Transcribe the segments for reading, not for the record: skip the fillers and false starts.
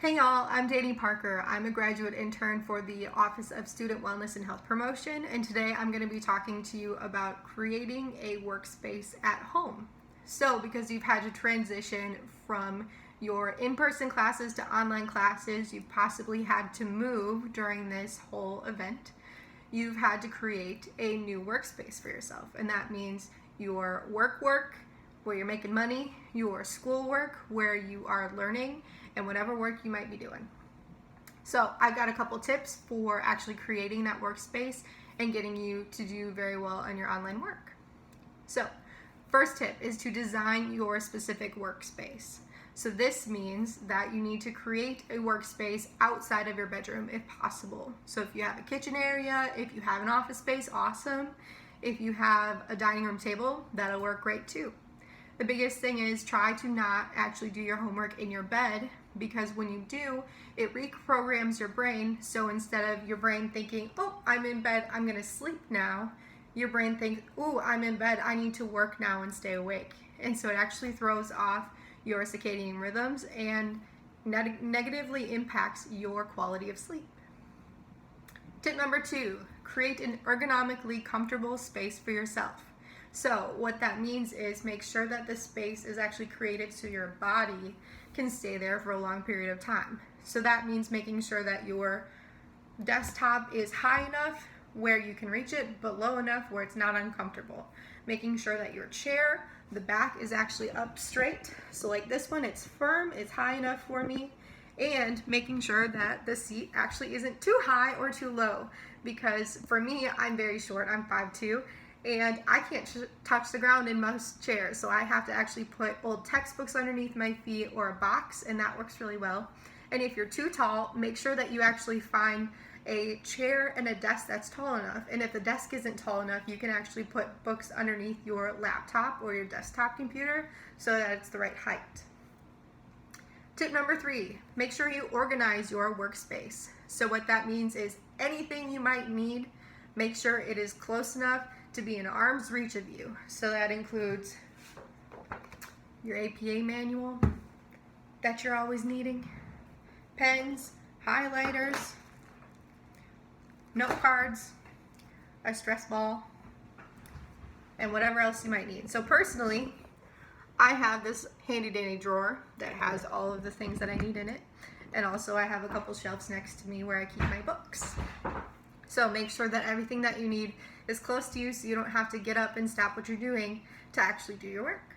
Hey y'all, I'm Danny Parker. I'm a graduate intern for the Office of Student Wellness and Health Promotion, and today I'm going to be talking to you about creating a workspace at home. So, because you've had to transition from your in-person classes to online classes, you've possibly had to move during this whole event, you've had to create a new workspace for yourself, and that means your work, where you're making money, your schoolwork, where you are learning, and whatever work you might be doing. So I've got a couple tips for actually creating that workspace and getting you to do very well on your online work. So first tip is to design your specific workspace. So this means that you need to create a workspace outside of your bedroom if possible. So if you have a kitchen area, if you have an office space, awesome. If you have a dining room table, that'll work great too. The biggest thing is try to not actually do your homework in your bed, because when you do, it reprograms your brain. So instead of your brain thinking, oh, I'm in bed, I'm gonna sleep now, your brain thinks, oh, I'm in bed, I need to work now and stay awake. And so it actually throws off your circadian rhythms and negatively impacts your quality of sleep. Tip number 2, create an ergonomically comfortable space for yourself. So what that means is make sure that the space is actually created so your body can stay there for a long period of time. So that means making sure that your desktop is high enough where you can reach it, but low enough where it's not uncomfortable. Making sure that your chair, the back is actually up straight. So like this one, it's firm, it's high enough for me. And making sure that the seat actually isn't too high or too low. Because for me, I'm very short, I'm 5'2", and I can't touch the ground in most chairs, so I have to actually put old textbooks underneath my feet or a box, and that works really well. And if you're too tall, make sure that you actually find a chair and a desk that's tall enough. And if the desk isn't tall enough, you can actually put books underneath your laptop or your desktop computer so that it's the right height. Tip number 3, make sure you organize your workspace. So what that means is anything you might need, make sure it is close enough to be in arm's reach of you. So that includes your APA manual that you're always needing, pens, highlighters, note cards, a stress ball, and whatever else you might need. So personally, I have this handy dandy drawer that has all of the things that I need in it, and also I have a couple shelves next to me where I keep my books. So make sure that everything that you need is close to you so you don't have to get up and stop what you're doing to actually do your work.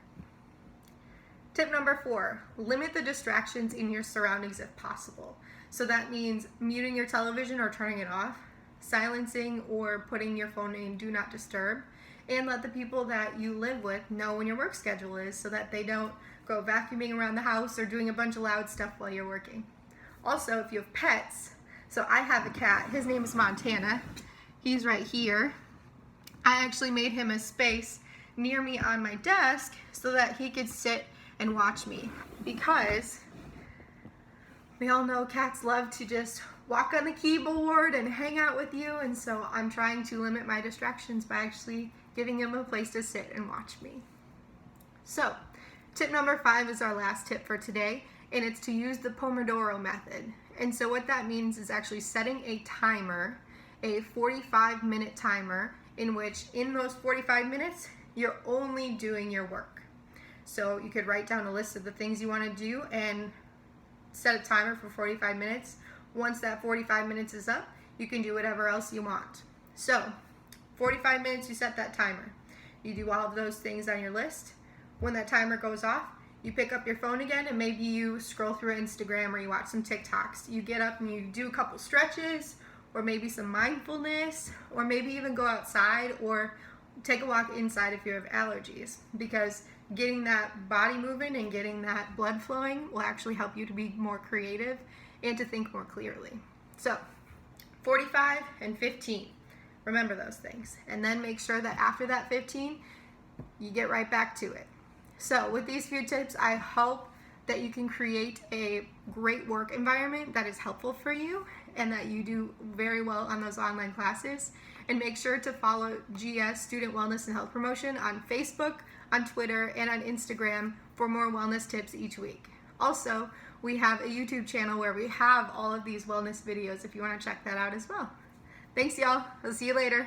Tip number 4, limit the distractions in your surroundings if possible. So that means muting your television or turning it off, silencing or putting your phone in do not disturb, and let the people that you live with know when your work schedule is so that they don't go vacuuming around the house or doing a bunch of loud stuff while you're working. Also, if you have pets, so I have a cat, his name is Montana, he's right here. I actually made him a space near me on my desk so that he could sit and watch me, because we all know cats love to just walk on the keyboard and hang out with you, and so I'm trying to limit my distractions by actually giving him a place to sit and watch me. So tip number 5 is our last tip for today, and it's to use the Pomodoro Method. And so what that means is actually setting a timer, a 45-minute timer, in which in those 45 minutes, you're only doing your work. So you could write down a list of the things you want to do and set a timer for 45 minutes. Once that 45 minutes is up, you can do whatever else you want. So 45 minutes, you set that timer. You do all of those things on your list. When that timer goes off, you pick up your phone again and maybe you scroll through Instagram or you watch some TikToks. You get up and you do a couple stretches or maybe some mindfulness or maybe even go outside or take a walk inside if you have allergies, because getting that body moving and getting that blood flowing will actually help you to be more creative and to think more clearly. So 45 and 15, remember those things. And then make sure that after that 15, you get right back to it. So with these few tips, I hope that you can create a great work environment that is helpful for you and that you do very well on those online classes. And make sure to follow GS Student Wellness and Health Promotion on Facebook, on Twitter, and on Instagram for more wellness tips each week. Also, we have a YouTube channel where we have all of these wellness videos if you want to check that out as well. Thanks, y'all. I'll see you later.